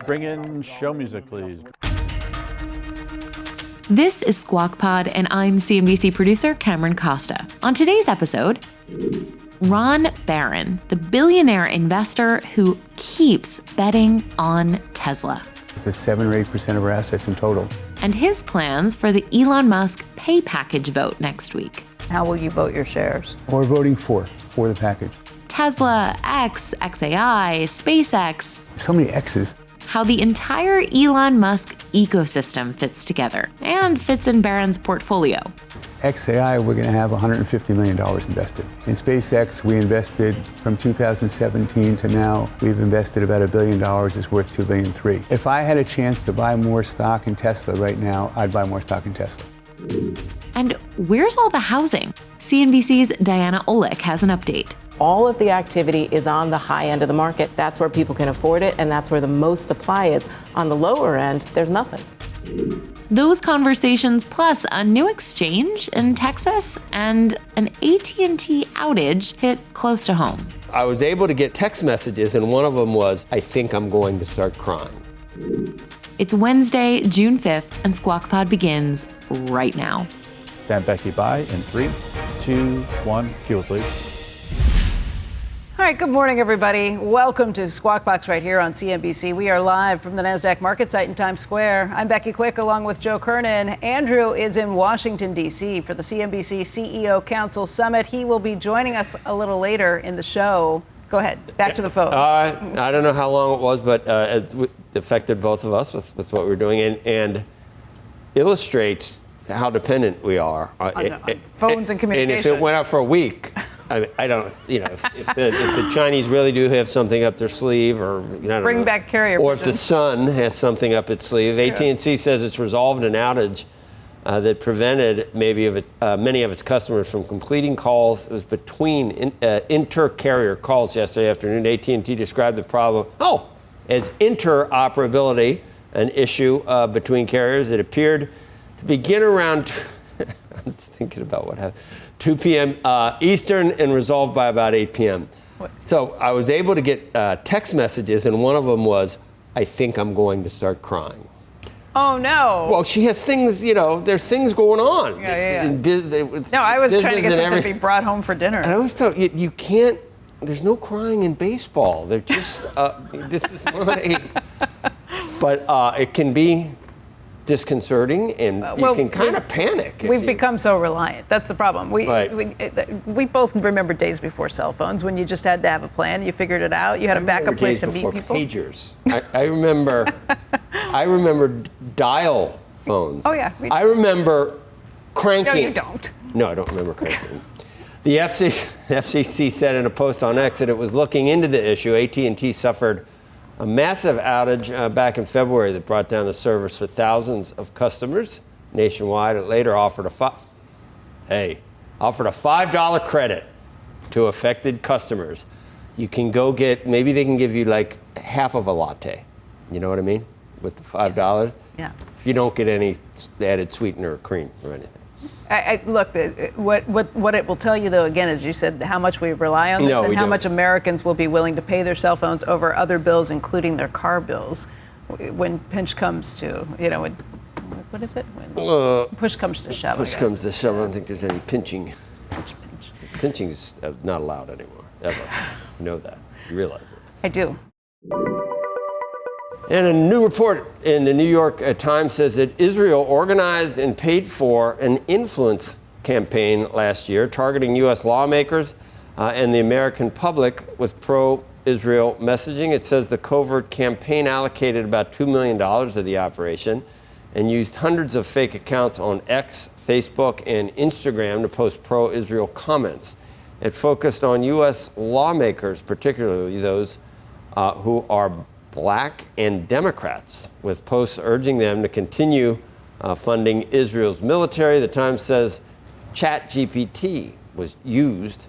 Bring in show music, please. This is Squawk Pod, and I'm CNBC producer Cameron Costa. On today's episode, Ron Barron, the billionaire investor who keeps betting on Tesla. It's 7 or 8% of our assets in total. And his plans for the Elon Musk pay package vote next week. How will you vote your shares? We're voting for the package. Tesla, X, XAI, SpaceX. So many X's. How the entire Elon Musk ecosystem fits together and fits in Barron's portfolio. XAI, we're going to have $150 million invested. In SpaceX, we invested from 2017 to now, we've invested about $1 billion. It's worth $2.3 billion. If I had a chance to buy more stock in Tesla right now, I'd buy more stock in Tesla. And where's all the housing? CNBC's Diana Olick has an update. All of the activity is on the high end of the market. That's where people can afford it, and that's where the most supply is. On the lower end, there's nothing. Those conversations, plus a new exchange in Texas and an AT&T outage hit close to home. I was able to get text messages, and one of them was, "I think I'm going to start crying." It's Wednesday, June 5th, and Squawk Pod begins right now. Stand Becky by in 3, 2, 1. Cue it, please. All right, good morning, everybody. Welcome to Squawk Box right here on CNBC. We are live from the NASDAQ market site in Times Square. I'm Becky Quick along with Joe Kernen. Andrew is in Washington, D.C. for the CNBC CEO Council Summit. He will be joining us a little later in the show. Go ahead, back to the phones. I don't know how long it was, but it affected both of us with what we were doing and illustrates how dependent we are on phones and communication. And if it went out for a week, I don't, if the Chinese really do have something up their sleeve, or bring back carrier or pigeons. if the sun has something up its sleeve. AT&T says it's resolved an outage that prevented many of its customers from completing calls. It was between inter-carrier calls yesterday afternoon. AT&T described the problem as interoperability, an issue between carriers. It appeared to begin around, I'm thinking about what happened, 2 p.m. Eastern and resolved by about 8 p.m. What? So I was able to get text messages, and one of them was, "I think I'm going to start crying." Oh, no. Well, she has things, there's things going on. Yeah. No, I was trying to get something to be brought home for dinner. And I was told, you can't, there's no crying in baseball. They're just, this is not a, but it can be disconcerting, and you can kind of panic. We've become so reliant. That's the problem. Right. We both remember days before cell phones when you just had to have a plan. You figured it out. You had a backup place to meet people. Pagers. I remember. I remember dial phones. Oh yeah. I remember cranking. No, you don't. No, I don't remember cranking. The FCC said in a post on X that it was looking into the issue. AT&T suffered a massive outage back in February that brought down the service for thousands of customers nationwide. It later offered a $5 credit to affected customers. You can go get, maybe they can give you like half of a latte. You know what I mean? With the $5. Yes. Yeah. If you don't get any added sweetener or cream or anything. Look, what it will tell you, though, again, as you said, how much we rely on this and how much Americans will be willing to pay their cell phones over other bills, including their car bills, when pinch comes to, what is it? When push comes to shove. Push comes to shove. I don't think there's any pinching. Pinching is not allowed anymore, ever. You know that. You realize it. I do. And a new report in the New York Times says that Israel organized and paid for an influence campaign last year targeting U.S. lawmakers and the American public with pro-Israel messaging. It says the covert campaign allocated about $2 million to the operation and used hundreds of fake accounts on X, Facebook, and Instagram to post pro-Israel comments. It focused on U.S. lawmakers, particularly those who are Black and Democrats, with posts urging them to continue funding Israel's military. The Times says ChatGPT was used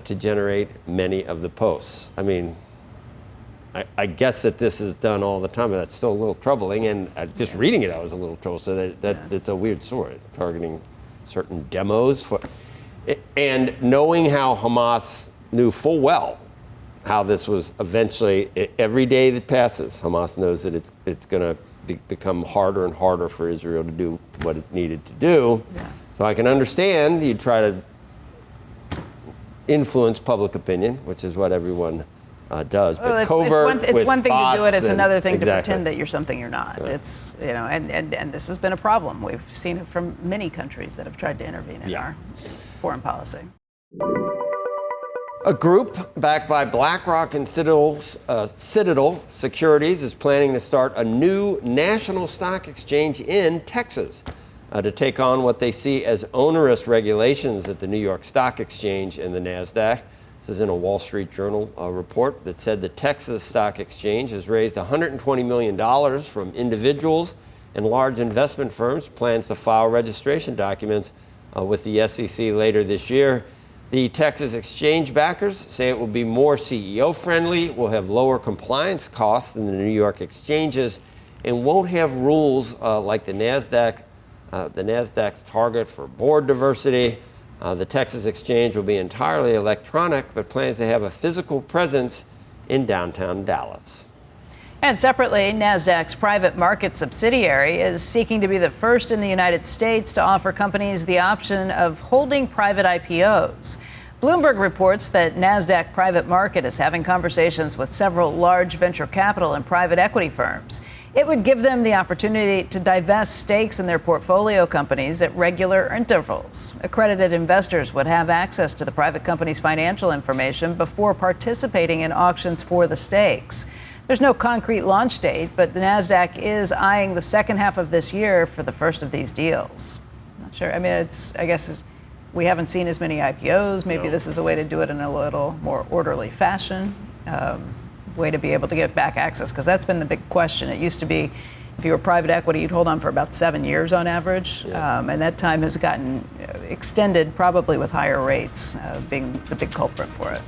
to generate many of the posts. I mean, I guess that this is done all the time, but that's still a little troubling. And just reading it, I was a little troubled. So that it's a weird story, targeting certain demos. And knowing how Hamas knew full well how this was eventually, every day that passes, Hamas knows that it's going to become harder and harder for Israel to do what it needed to do. Yeah. So I can understand you try to influence public opinion, which is what everyone does. But well, covert it's one thing to do it. It's another thing exactly. to pretend that you're something you're not. Right. It's and this has been a problem. We've seen it from many countries that have tried to intervene in our foreign policy. A group backed by BlackRock and Citadel Securities is planning to start a new national stock exchange in Texas to take on what they see as onerous regulations at the New York Stock Exchange and the NASDAQ. This is in a Wall Street Journal report that said the Texas Stock Exchange has raised $120 million from individuals and large investment firms, plans to file registration documents with the SEC later this year. The Texas exchange backers say it will be more CEO friendly, will have lower compliance costs than the New York exchanges, and won't have rules like the NASDAQ's target for board diversity. The Texas exchange will be entirely electronic, but plans to have a physical presence in downtown Dallas. And separately, NASDAQ's private market subsidiary is seeking to be the first in the United States to offer companies the option of holding private IPOs. Bloomberg reports that NASDAQ Private Market is having conversations with several large venture capital and private equity firms. It would give them the opportunity to divest stakes in their portfolio companies at regular intervals. Accredited investors would have access to the private company's financial information before participating in auctions for the stakes. There's no concrete launch date, but the NASDAQ is eyeing the second half of this year for the first of these deals. Not sure. I mean, we haven't seen as many IPOs. Maybe this is a way to do it in a little more orderly fashion, way to be able to get back access, because that's been the big question. It used to be, if you were private equity, you'd hold on for about 7 years on average, and that time has gotten extended, probably with higher rates being the big culprit for it.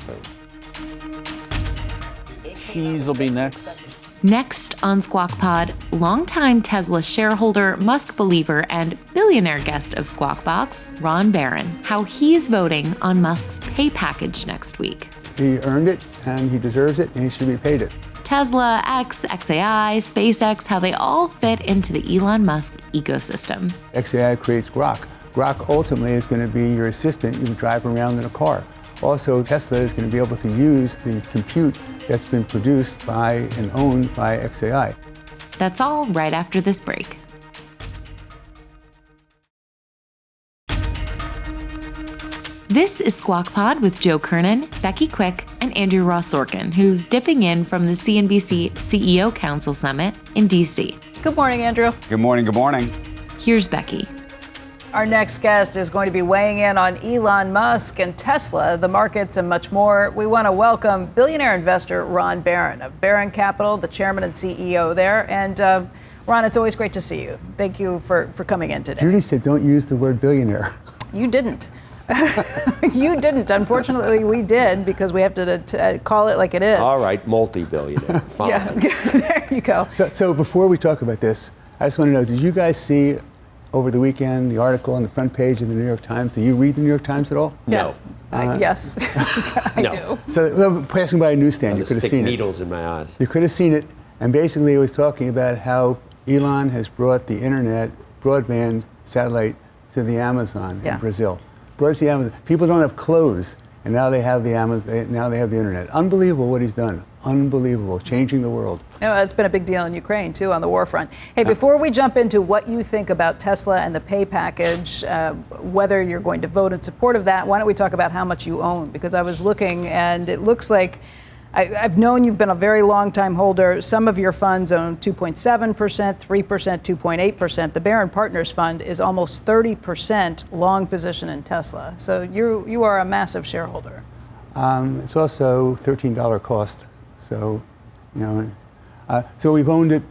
Cheese will be next. Next on Squawk Pod, longtime Tesla shareholder, Musk believer, and billionaire guest of Squawk Box, Ron Barron, how he's voting on Musk's pay package next week. He earned it, and he deserves it, and he should be paid it. Tesla, X, XAI, SpaceX, how they all fit into the Elon Musk ecosystem. XAI creates Grok. Grok ultimately is going to be your assistant you drive around in a car. Also, Tesla is going to be able to use the compute that's been produced by and owned by XAI. That's all right after this break. This is Squawk Pod with Joe Kernen, Becky Quick, and Andrew Ross Sorkin, who's dipping in from the CNBC CEO Council Summit in D.C. Good morning, Andrew. Good morning. Good morning. Here's Becky. Our next guest is going to be weighing in on Elon Musk and Tesla, the markets, and much more. We want to welcome billionaire investor Ron Barron of Barron Capital, the chairman and CEO there. And Ron, it's always great to see you. Thank you for coming in today. Judy said don't use the word billionaire. You didn't. You didn't. Unfortunately, we did, because we have to call it like it is. All right, multi-billionaire. Fine. Yeah, there you go. So before we talk about this, I just want to know, did you guys see over the weekend the article on the front page of the New York Times? Do you read the New York Times at all? No. Yes, I do. So passing by a newsstand, you could have seen it. Needles in my eyes. You could have seen it, and basically it was talking about how Elon has brought the internet, broadband, satellite to the Amazon in Brazil. Brought it to the Amazon. People don't have clothes, and now they have the Amazon. Now they have the internet. Unbelievable what he's done. Unbelievable, changing the world. You know, it's been a big deal in Ukraine, too, on the war front. Hey, before we jump into what you think about Tesla and the pay package, whether you're going to vote in support of that, why don't we talk about how much you own? Because I was looking, and it looks like I've known you've been a very long time holder. Some of your funds own 2.7%, 3%, 2.8%. The Barron Partners Fund is almost 30% long position in Tesla. So you are a massive shareholder. It's also $13 cost. So, you know, so we've owned it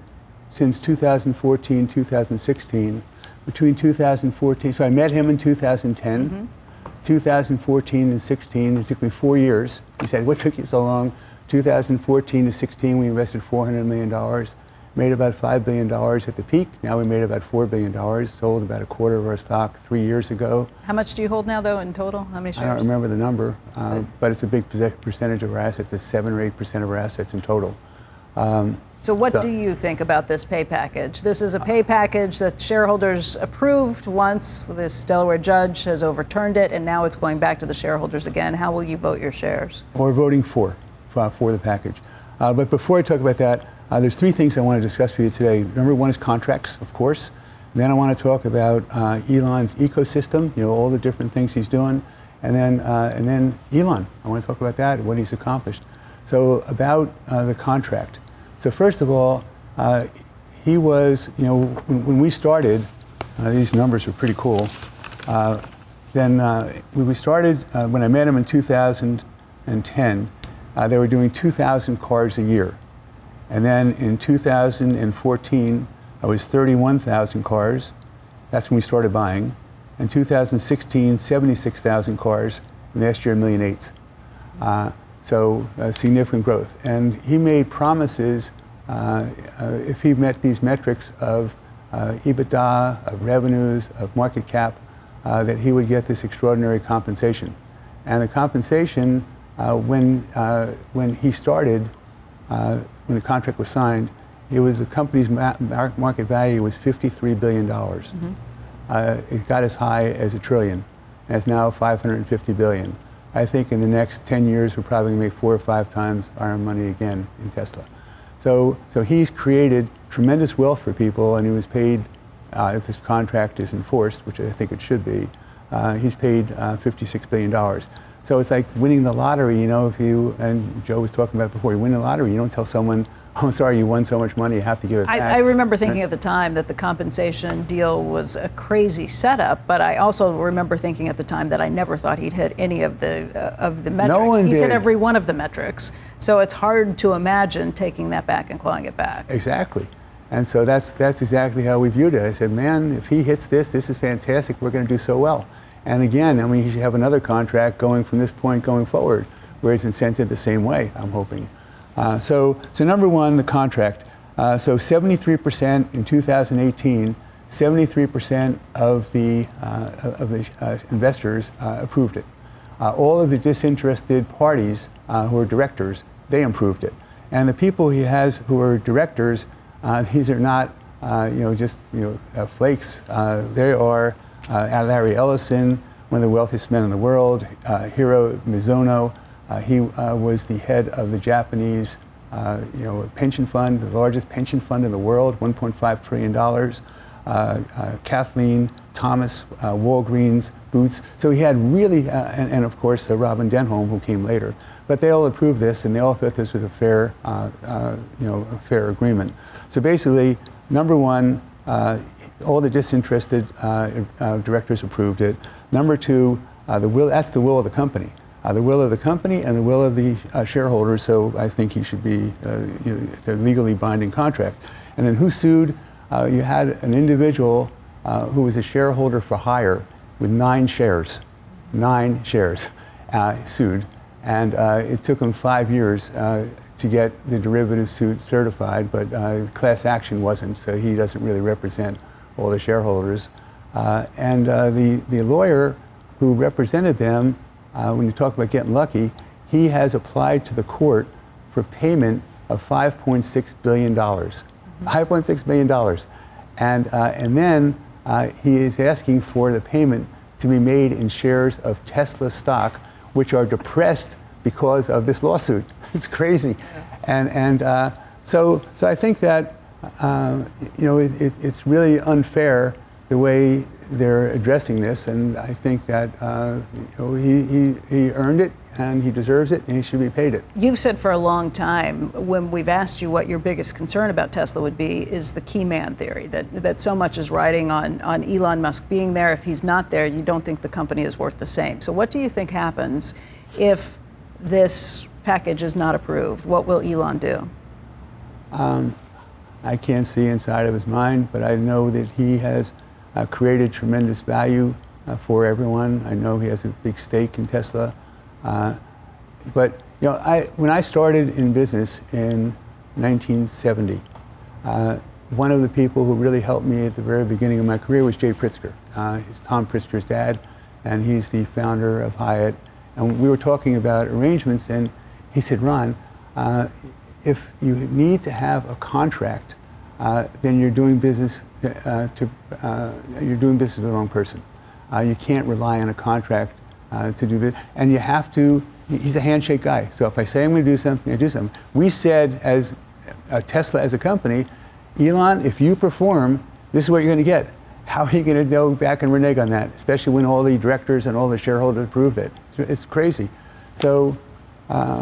since 2014, 2016. Between 2014, so I met him in 2010. Mm-hmm. 2014 and 16, it took me 4 years. He said, what took you so long? 2014 to 16, we invested $400 million. Made about $5 billion at the peak. Now we made about $4 billion. Sold about a quarter of our stock 3 years ago. How much do you hold now, though, in total? How many shares? I don't remember the number, but it's a big percentage of our assets. It's 7 or 8% of our assets in total. So what do you think about this pay package? This is a pay package that shareholders approved once this Delaware judge has overturned it, and now it's going back to the shareholders again. How will you vote your shares? We're voting for the package. But before I talk about that, there's 3 things I want to discuss with you today. Number 1 is contracts, of course. Then I want to talk about Elon's ecosystem, all the different things he's doing. And then Elon, I want to talk about that, what he's accomplished. So about the contract. So first of all, he was, when we started, these numbers are pretty cool. Then when we started, when I met him in 2010, they were doing 2,000 cars a year. And then in 2014, I was 31,000 cars. That's when we started buying. In 2016, 76,000 cars. And last year, 1.8 million. So significant growth. And he made promises, if he met these metrics of EBITDA, of revenues, of market cap, that he would get this extraordinary compensation. And the compensation, when he started, when the contract was signed, it was the company's market value was $53 billion. It got as high as $1 trillion, and it's now $550 billion. I think in the next 10 years, we're probably going to make 4 or 5 times our money again in Tesla. So he's created tremendous wealth for people, and he was paid, if this contract is enforced, which I think it should be, he's paid $56 billion. So it's like winning the lottery, if you, and Joe was talking about it before, you win the lottery, you don't tell someone, oh, I'm sorry, you won so much money, you have to give it back. I remember thinking at the time that the compensation deal was a crazy setup, but I also remember thinking at the time that I never thought he'd hit any of the metrics. No one He's did. hit every one of the metrics. So it's hard to imagine taking that back and clawing it back. Exactly. And so that's exactly how we viewed it. I said, man, if he hits this is fantastic, we're going to do so well. And again, he should have another contract going from this point going forward, where it's incented the same way, I'm hoping. So number 1, the contract. So 73% in 2018, 73% of the investors approved it. All of the disinterested parties who are directors, they approved it. And the people he has who are directors, these are not just flakes. They are Larry Ellison, one of the wealthiest men in the world, Hiro Mizuno. He was the head of the Japanese pension fund, the largest pension fund in the world, $1.5 trillion. Kathleen Thomas, Walgreens, Boots. So he had really, and of course Robin Denholm, who came later. But they all approved this, and they all thought this was a fair, a fair agreement. So basically, number 1, all the disinterested directors approved it. Number 2, that's the will of the company. The will of the company and the will of the shareholders, so I think he should be, it's a legally binding contract. And then who sued? You had an individual who was a shareholder for hire with 9 shares. 9 shares sued. And it took him 5 years to get the derivative suit certified, but class action wasn't, so he doesn't really represent all the shareholders. And the lawyer who represented them, when you talk about getting lucky, he has applied to the court for payment of $5.6 billion. $5.6 billion. And then he is asking for the payment to be made in shares of Tesla stock, which are depressed because of this lawsuit. It's crazy. And so I think that it's really unfair the way they're addressing this, and I think that he earned it, and he deserves it, and he should be paid it. You've said for a long time, when we've asked you what your biggest concern about Tesla would be, is the key man theory, that so much is riding on Elon Musk being there. If he's not there, you don't think the company is worth the same. So what do you think happens if this package is not approved? What will Elon do? I can't see inside of his mind, but I know that he has created tremendous value for everyone. I know he has a big stake in Tesla. But when I started in business in 1970, One of the people who really helped me at the very beginning of my career was Jay Pritzker. He's Tom Pritzker's dad, and he's the founder of Hyatt. And we were talking about arrangements, and he said, Ron, if you need to have a contract, then you're doing business you're doing business with the wrong person. You can't rely on a contract to do business, and you have to. He's a handshake guy. So if I say I'm going to do something, I do something. We said as Tesla as a company, Elon, if you perform, this is what you're going to get. How are you going to go back and renege on that, especially when all the directors and all the shareholders approve it? It's crazy. So I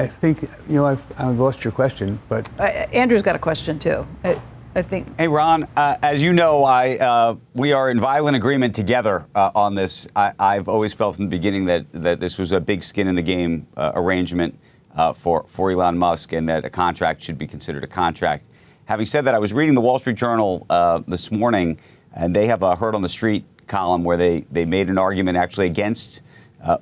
think, I've lost your question, but. Andrew's got a question, too. I think. Hey, Ron, as you know, we are in violent agreement together on this. I've always felt from the beginning that this was a big skin in the game arrangement for Elon Musk, and that a contract should be considered a contract. Having said that, I was reading the Wall Street Journal this morning, and they have a Heard on the Street column where they made an argument actually against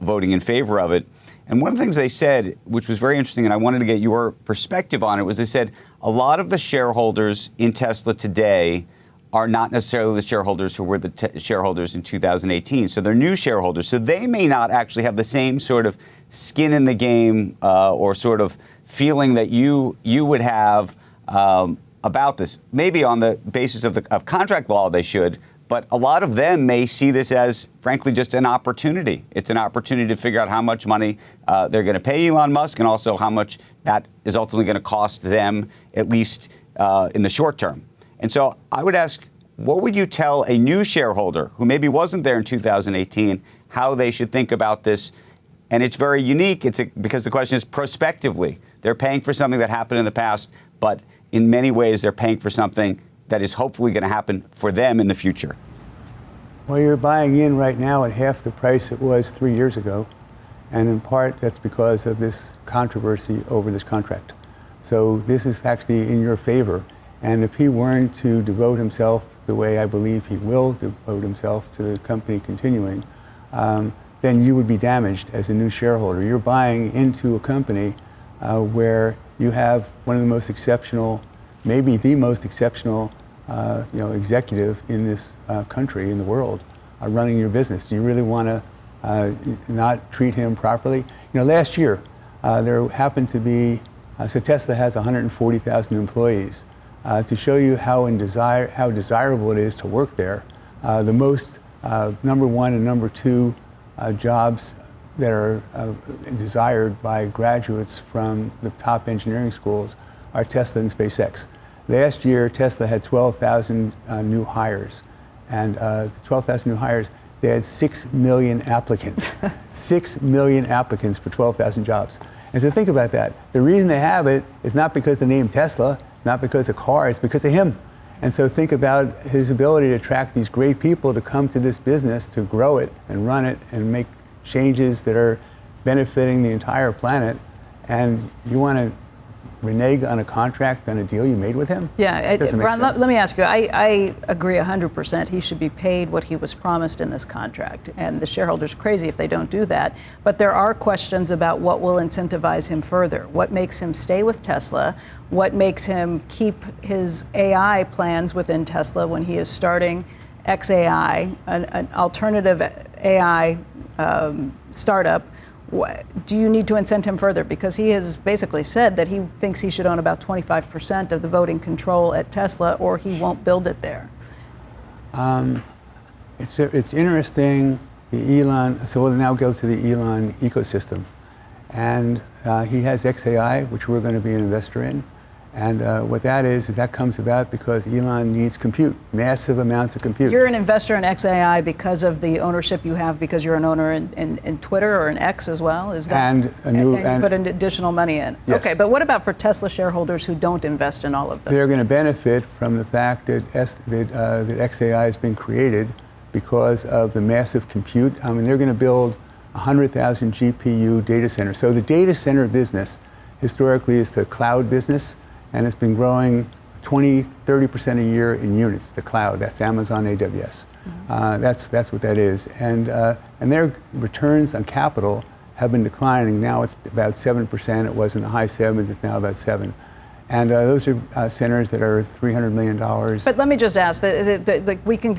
voting in favor of it. And one of the things they said, which was very interesting, and I wanted to get your perspective on it, was they said a lot of the shareholders in Tesla today are not necessarily the shareholders who were the shareholders in 2018. So they're new shareholders. So they may not actually have the same sort of skin in the game or sort of feeling that you would have about this. Maybe on the basis of contract law they should, but a lot of them may see this as, frankly, just an opportunity. It's an opportunity to figure out how much money they're going to pay Elon Musk, and also how much that is ultimately going to cost them, at least in the short term. And so I would ask, what would you tell a new shareholder who maybe wasn't there in 2018, how they should think about this? And it's very unique. Because the question is prospectively. They're paying for something that happened in the past, but in many ways they're paying for something that is hopefully going to happen for them in the future. Well, you're buying in right now at half the price it was 3 years ago. And in part, that's because of this controversy over this contract. So this is actually in your favor. And if he weren't to devote himself the way I believe he will devote himself to the company continuing, then you would be damaged as a new shareholder. You're buying into a company where you have one of the most exceptional, maybe the most exceptional, executive in this country, in the world, running your business. Do you really want to not treat him properly? Last year there happened to be, so Tesla has 140,000 employees. To show you how desirable it is to work there, the most number one and number two jobs that are desired by graduates from the top engineering schools are Tesla and SpaceX. Last year, Tesla had 12,000 new hires. And the 12,000 new hires, they had 6 million applicants. 6 million applicants for 12,000 jobs. And so think about that. The reason they have it is not because the name Tesla, not because of cars, it's because of him. And so think about his ability to attract these great people to come to this business, to grow it and run it and make changes that are benefiting the entire planet. And you want to renege on a contract, on a deal you made with him? Yeah, Ron, let me ask you, I agree 100%. He should be paid what he was promised in this contract. And the shareholders are crazy if they don't do that. But there are questions about what will incentivize him further. What makes him stay with Tesla? What makes him keep his AI plans within Tesla when he is starting xAI, an alternative AI startup? Do you need to incent him further? Because he has basically said that he thinks he should own about 25% of the voting control at Tesla, or he won't build it there. It's interesting, the Elon, so we'll now go to the Elon ecosystem. And he has xAI, which we're going to be an investor in. And what that is that comes about because Elon needs compute, massive amounts of compute. You're an investor in xAI because of the ownership you have, because you're an owner in Twitter or in X as well? Is that, and you put additional money in? Yes. Okay, but what about for Tesla shareholders who don't invest in all of this? They're going to benefit from the fact that xAI has been created because of the massive compute. I mean, they're going to build 100,000 GPU data centers. So the data center business historically is the cloud business. And it's been growing 20-30% a year in units, the cloud. That's Amazon AWS. That's what that is. And their returns on capital have been declining. Now it's about 7%. It was in the high 7s. It's now about 7. And those are centers that are $300 million. But let me just ask, we can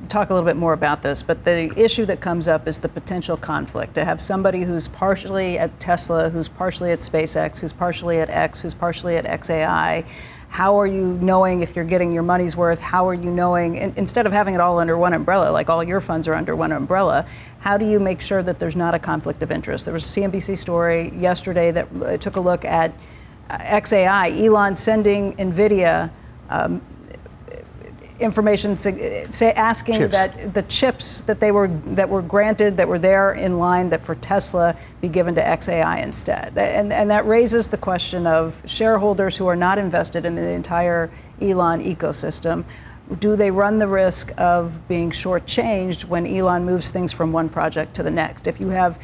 talk a little bit more about this, but the issue that comes up is the potential conflict. To have somebody who's partially at Tesla, who's partially at SpaceX, who's partially at X, who's partially at XAI, how are you knowing if you're getting your money's worth? How are you knowing, instead of having it all under one umbrella, like all your funds are under one umbrella, how do you make sure that there's not a conflict of interest? There was a CNBC story yesterday that took a look at XAI, Elon sending NVIDIA information asking chips. that the chips that were granted, that were there in line, that for Tesla be given to XAI instead. And that raises the question of shareholders who are not invested in the entire Elon ecosystem. Do they run the risk of being shortchanged when Elon moves things from one project to the next? If you have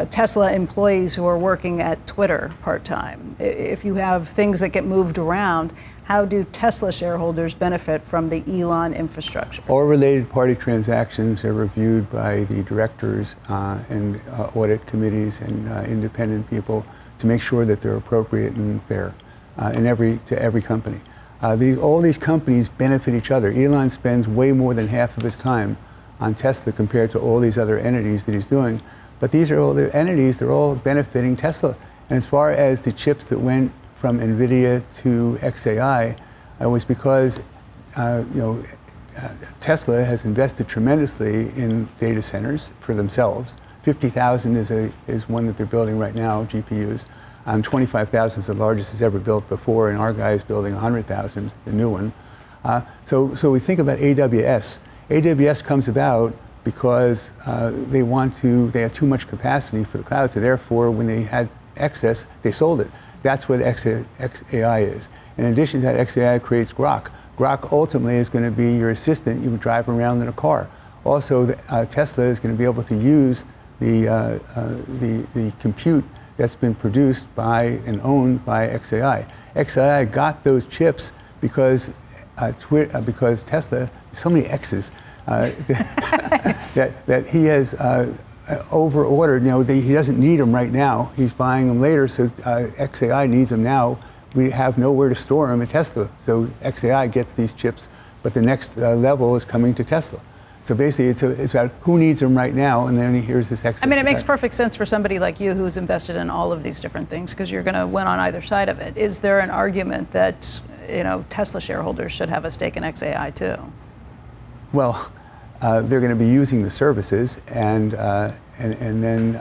Tesla employees who are working at Twitter part-time, if you have things that get moved around, how do Tesla shareholders benefit from the Elon infrastructure? All related party transactions are reviewed by the directors and audit committees and independent people to make sure that they're appropriate and fair to every company. All these companies benefit each other. Elon spends way more than half of his time on Tesla compared to all these other entities that he's doing. But these are all the entities, they're all benefiting Tesla. And as far as the chips that went from NVIDIA to XAI, it was because Tesla has invested tremendously in data centers for themselves. 50,000 is one that they're building right now, GPUs. 25,000 is the largest it's ever built before, and our guy is building 100,000, the new one. So we think about AWS. AWS comes about because they have too much capacity for the cloud, so therefore when they had excess, they sold it. That's what XAI is. In addition to that, XAI creates Grok. Grok ultimately is going to be your assistant. You would drive around in a car. Also, Tesla is going to be able to use the compute that's been produced by and owned by XAI. XAI got those chips because Tesla, so many X's, that he has over-ordered. He doesn't need them right now. He's buying them later, so XAI needs them now. We have nowhere to store them at Tesla, so XAI gets these chips, but the next level is coming to Tesla. So basically, it's about who needs them right now, and then here's this excess. I mean, it makes perfect sense for somebody like you who's invested in all of these different things because you're going to win on either side of it. Is there an argument that Tesla shareholders should have a stake in XAI too? Well, they're going to be using the services, and then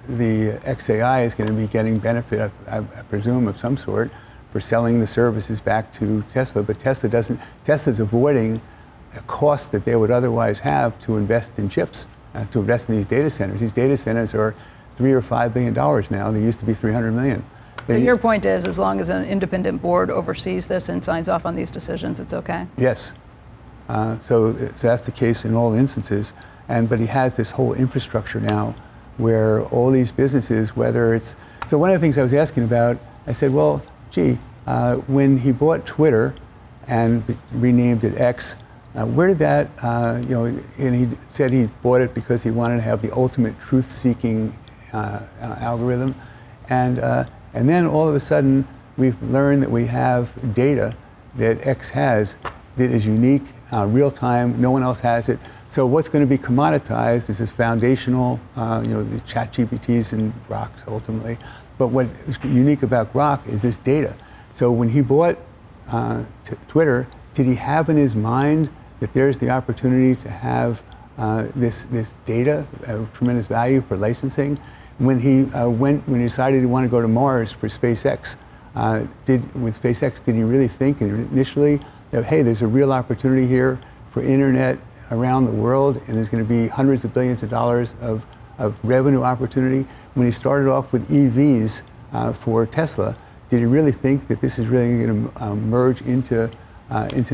the XAI is going to be getting benefit, I presume, of some sort for selling the services back to Tesla. But Tesla's avoiding a cost that they would otherwise have to invest in chips, to invest in these data centers. These data centers are $3 or $5 billion now. They used to be $300 million. So your point is, as long as an independent board oversees this and signs off on these decisions, it's okay? Yes. So that's the case in all instances. But he has this whole infrastructure now where all these businesses, so one of the things I was asking about, I said, well, gee, when he bought Twitter and renamed it X, where did that, and he said he bought it because he wanted to have the ultimate truth-seeking algorithm. And then all of a sudden, we've learned that we have data that X has that is unique, real-time, no one else has it. So what's going to be commoditized is this foundational, the ChatGPTs and Groks ultimately. But what is unique about Grok is this data. So when he bought Twitter, did he have in his mind that there's the opportunity to have this data of tremendous value for licensing? When he decided he wanted to go to Mars for SpaceX, did he really think initially that, hey, there's a real opportunity here for internet around the world, and there's going to be hundreds of billions of dollars of revenue opportunity? When he started off with EVs for Tesla, did he really think that this is really going to merge into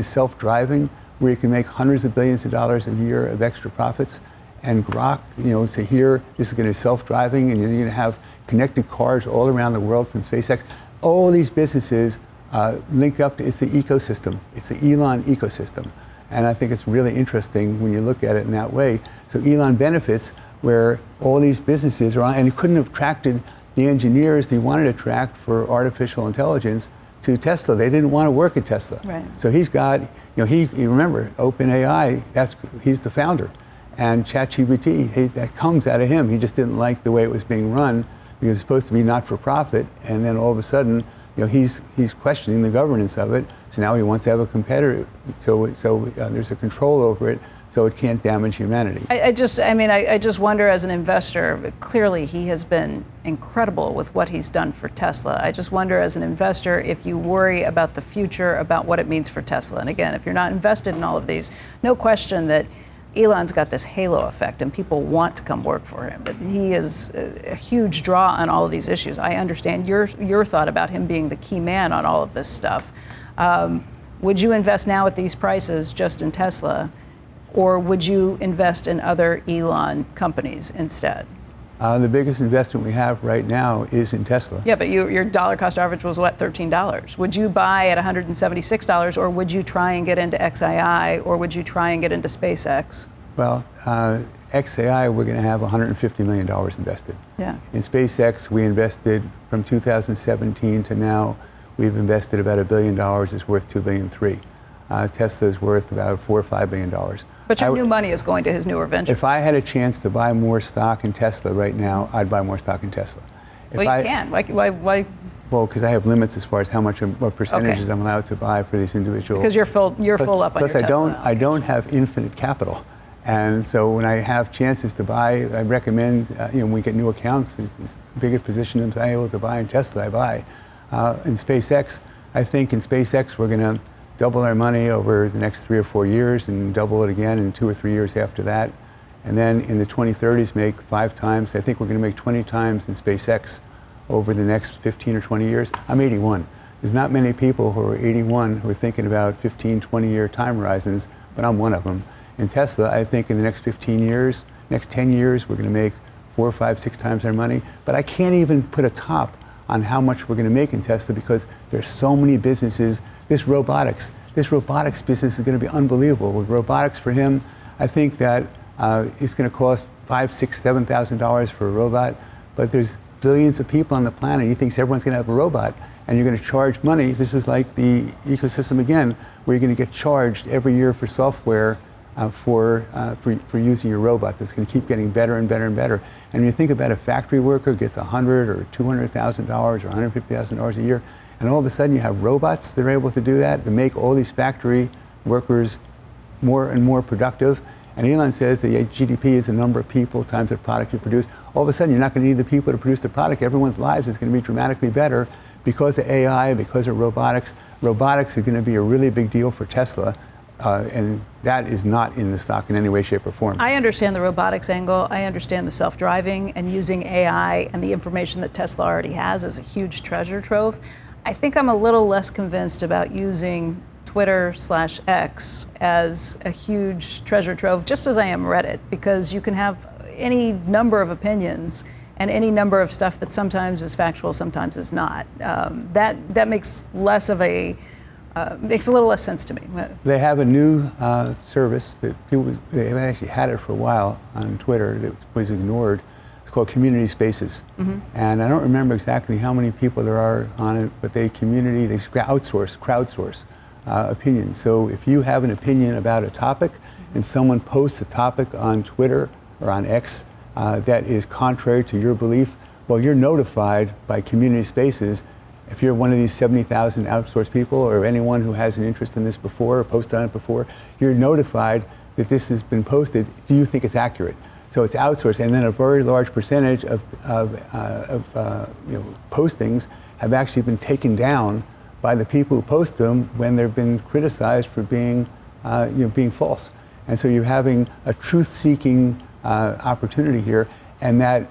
self-driving, where you can make hundreds of billions of dollars a year of extra profits? And Grok, to hear this is going to be self-driving and you're going to have connected cars all around the world from SpaceX. All these businesses link up to, it's the ecosystem. It's the Elon ecosystem. And I think it's really interesting when you look at it in that way. So Elon benefits where all these businesses are on, and he couldn't have attracted the engineers that he wanted to attract for artificial intelligence to Tesla. They didn't want to work at Tesla. Right. So he's got, you remember, OpenAI, he's the founder. And ChatGPT, that comes out of him. He just didn't like the way it was being run because it's supposed to be not-for-profit. And then all of a sudden, he's questioning the governance of it. So now he wants to have a competitor. So there's a control over it, so it can't damage humanity. I just wonder, as an investor, clearly he has been incredible with what he's done for Tesla. I just wonder, as an investor, if you worry about the future, about what it means for Tesla. And again, if you're not invested in all of these, no question that Elon's got this halo effect and people want to come work for him. That he is a huge draw on all of these issues. I understand your thought about him being the key man on all of this stuff. Would you invest now at these prices just in Tesla, or would you invest in other Elon companies instead? The biggest investment we have right now is in Tesla. Yeah, but your dollar cost average was what, $13? Would you buy at $176, or would you try and get into XAI, or would you try and get into SpaceX? Well, XAI, we're going to have $150 million invested. Yeah. In SpaceX, we invested from 2017 to now, we've invested about $1 billion. It's worth $2.3 billion. Tesla is worth about $4 or $5 billion. But your new money is going to his newer venture. If I had a chance to buy more stock in Tesla right now, I'd buy more stock in Tesla. Well, you can. Why? Well, because I have limits as far as what percentages I'm allowed to buy for these individuals. Because you're full up on your Tesla. Plus, I don't have infinite capital. And so when I have chances to buy, I recommend, when we get new accounts, the biggest position I'm able to buy in Tesla, I buy. In SpaceX, I think in SpaceX we're going to double our money over the next 3 or 4 years and double it again in 2 or 3 years after that. And then in the 2030s, make 5 times. I think we're going to make 20 times in SpaceX over the next 15 or 20 years. I'm 81. There's not many people who are 81 who are thinking about 15, 20-year time horizons, but I'm one of them. In Tesla, I think in the next 15 years, next 10 years, we're going to make 4, 5, 6 times our money. But I can't even put a top on how much we're going to make in Tesla because there's so many businesses. This robotics business is going to be unbelievable. With robotics for him, I think that it's going to cost $5,000, $6,000, $7,000 for a robot, but there's billions of people on the planet. He thinks everyone's going to have a robot, and you're going to charge money. This is like the ecosystem again, where you're going to get charged every year for software for using your robot. That's going to keep getting better and better and better. And when you think about a factory worker gets $100,000 or $200,000 or $150,000 a year, and all of a sudden you have robots that are able to do that, to make all these factory workers more and more productive. And Elon says the GDP is the number of people times the product you produce. All of a sudden you're not going to need the people to produce the product. Everyone's lives is going to be dramatically better because of AI, because of robotics. Robotics are going to be a really big deal for Tesla. And that is not in the stock in any way, shape, or form. I understand the robotics angle. I understand the self-driving and using AI and the information that Tesla already has as a huge treasure trove. I think I'm a little less convinced about using Twitter/X as a huge treasure trove, just as I am Reddit, because you can have any number of opinions and any number of stuff that sometimes is factual, sometimes is not. That makes makes a little less sense to me. They have a new service that they've actually had it for a while on Twitter that was ignored. It's called Community Spaces. Mm-hmm. And I don't remember exactly how many people there are on it, but they crowdsource opinions. So if you have an opinion about a topic and someone posts a topic on Twitter or on X that is contrary to your belief, well, you're notified by Community Spaces. If you're one of these 70,000 outsourced people or anyone who has an interest in this before or posted on it before, you're notified that this has been posted. Do you think it's accurate? So it's outsourced, and then a very large percentage of postings have actually been taken down by the people who post them when they've been criticized for being false. And so you're having a truth-seeking opportunity here, and that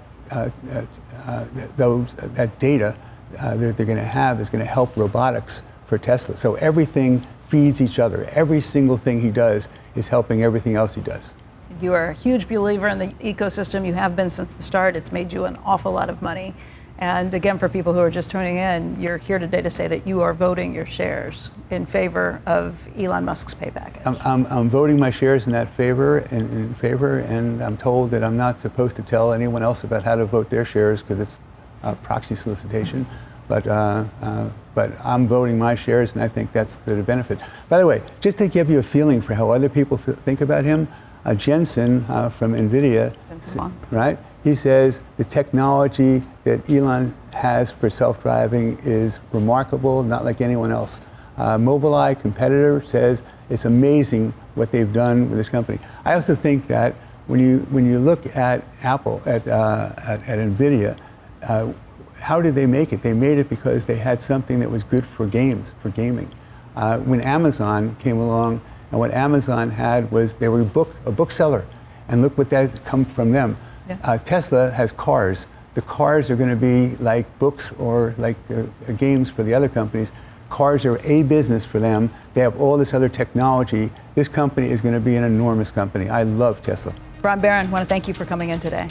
data that they're going to have is going to help robotics for Tesla. So everything feeds each other. Every single thing he does is helping everything else he does. You are a huge believer in the ecosystem. You have been since the start. It's made you an awful lot of money. And again, for people who are just tuning in, you're here today to say that you are voting your shares in favor of Elon Musk's pay package. I'm voting my shares in favor, and I'm told that I'm not supposed to tell anyone else about how to vote their shares because it's proxy solicitation. But but I'm voting my shares, and I think that's to the benefit. By the way, just to give you a feeling for how other people think about him, Jensen from NVIDIA, right? He says the technology that Elon has for self-driving is remarkable, not like anyone else. Mobileye, competitor, says it's amazing what they've done with this company. I also think that when you look at Apple, at NVIDIA, how did they make it? They made it because they had something that was good for games, for gaming. When Amazon came along, and what Amazon had was they were a bookseller, and look what that's come from them. Yeah. Tesla has cars. The cars are going to be like books or like games for the other companies. Cars are a business for them. They have all this other technology. This company is going to be an enormous company. I love Tesla. Ron Barron, want to thank you for coming in today.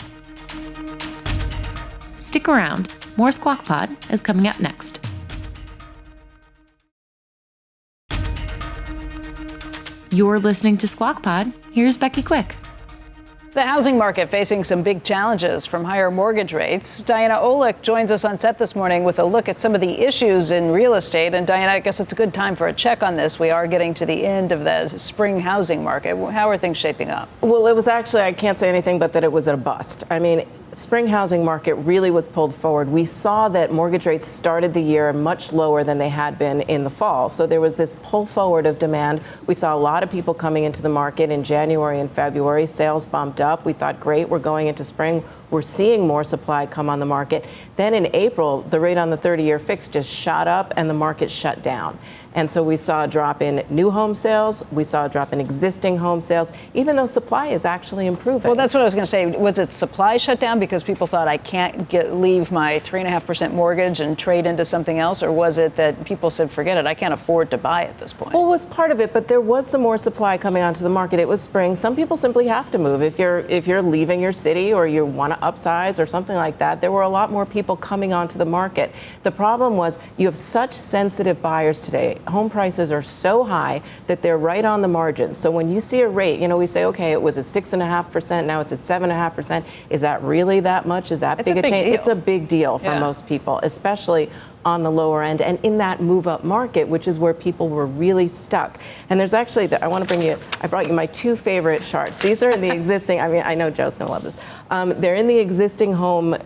Stick around. More Squawk Pod is coming up next. You're listening to Squawk Pod. Here's Becky Quick. The housing market facing some big challenges from higher mortgage rates. Diana Olick joins us on set this morning with a look at some of the issues in real estate. And Diana, I guess it's a good time for a check on this. We are getting to the end of the spring housing market. How are things shaping up? Well, it was actually, I can't say anything but that it was a bust. I mean, spring housing market really was pulled forward. We saw that mortgage rates started the year much lower than they had been in the fall. So there was this pull forward of demand. We saw a lot of people coming into the market in January and February. Sales bumped up. We thought, great, we're going into spring. We're seeing more supply come on the market. Then in April, the rate on the 30-year fix just shot up and the market shut down. And so we saw a drop in new home sales. We saw a drop in existing home sales, even though supply is actually improving. Well, that's what I was going to say. Was it supply shut down because people thought I can't leave my 3.5% mortgage and trade into something else? Or was it that people said, forget it, I can't afford to buy at this point? Well, it was part of it, but there was some more supply coming onto the market. It was spring. Some people simply have to move. If you're leaving your city or you want to upsize or something like that, there were a lot more people coming onto the market. The problem was you have such sensitive buyers today. Home prices are so high that they're right on the margin. So when you see a rate, we say, okay, it was at 6.5%, now it's at 7.5%. Is that really that much? Is that big a change? It's a big deal for most people, especially on the lower end and in that move-up market, which is where people were really stuck. And there's actually, I brought you my two favorite charts. These are in the existing, I know Joe's going to love this. They're in the existing home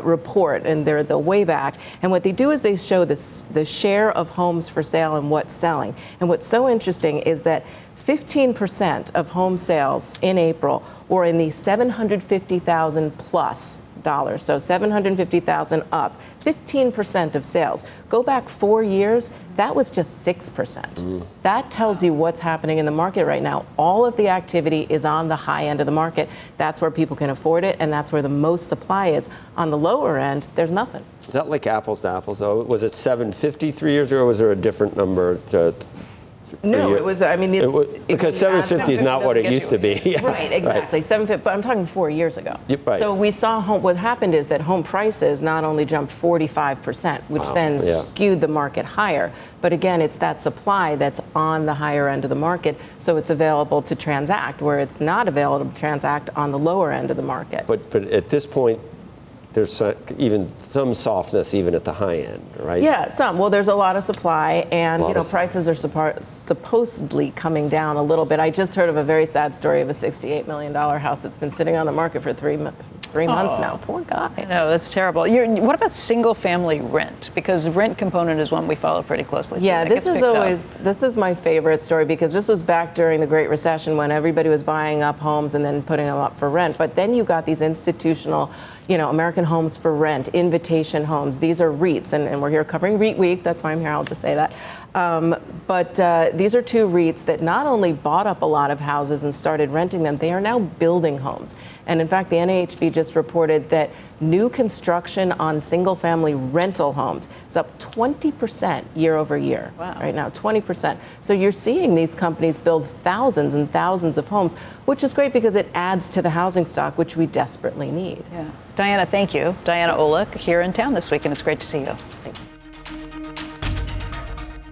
report, and they're the way back. And what they do is they show the share of homes for sale and what's selling. And what's so interesting is that 15% of home sales in April were in the $750,000 plus dollars. So $750,000 up, 15% of sales. Go back 4 years, that was just 6%. That tells you what's happening in the market right now. All of the activity is on the high end of the market. That's where people can afford it, and that's where the most supply is. On the lower end, there's nothing. Is that like apples to apples, though? Was it 750 3 years ago, or was there a different number? No, it was, because 750 is not what it used to be. Yeah. Right, exactly. 750, but I'm talking 4 years ago. Yep, right. So we saw what happened is that home prices not only jumped 45%, which then skewed the market higher, but again, it's that supply that's on the higher end of the market, so it's available to transact, where it's not available to transact on the lower end of the market. But at this point, there's even some softness even at the high end, right? Yeah, some. Well, there's a lot of supply, and prices are supposedly coming down a little bit. I just heard of a very sad story of a $68 million house that's been sitting on the market for three months now. Poor guy. No, that's terrible. What about single-family rent? Because the rent component is one we follow pretty closely. Yeah, this is my favorite story, because this was back during the Great Recession when everybody was buying up homes and then putting them up for rent. But then you got these institutional, American Homes for Rent, Invitation Homes. These are REITs, and we're here covering REIT Week. That's why I'm here. I'll just say that. But these are two REITs that not only bought up a lot of houses and started renting them, they are now building homes. And in fact, the NAHB just reported that new construction on single-family rental homes is up 20% year over year. Wow. Right now, 20%. So you're seeing these companies build thousands and thousands of homes, which is great because it adds to the housing stock, which we desperately need. Yeah. Diana, thank you. Diana Olick here in town this week, and it's great to see you. Thanks.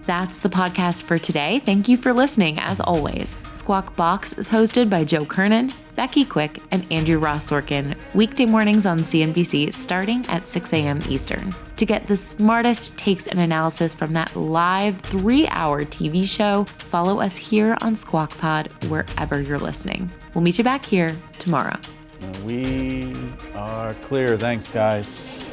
That's the podcast for today. Thank you for listening, as always. Squawk Box is hosted by Joe Kernen, Becky Quick, and Andrew Ross Sorkin, weekday mornings on CNBC starting at 6 a.m. Eastern. To get the smartest takes and analysis from that live 3-hour TV show, follow us here on Squawk Pod wherever you're listening. We'll meet you back here tomorrow. We are clear. Thanks, guys.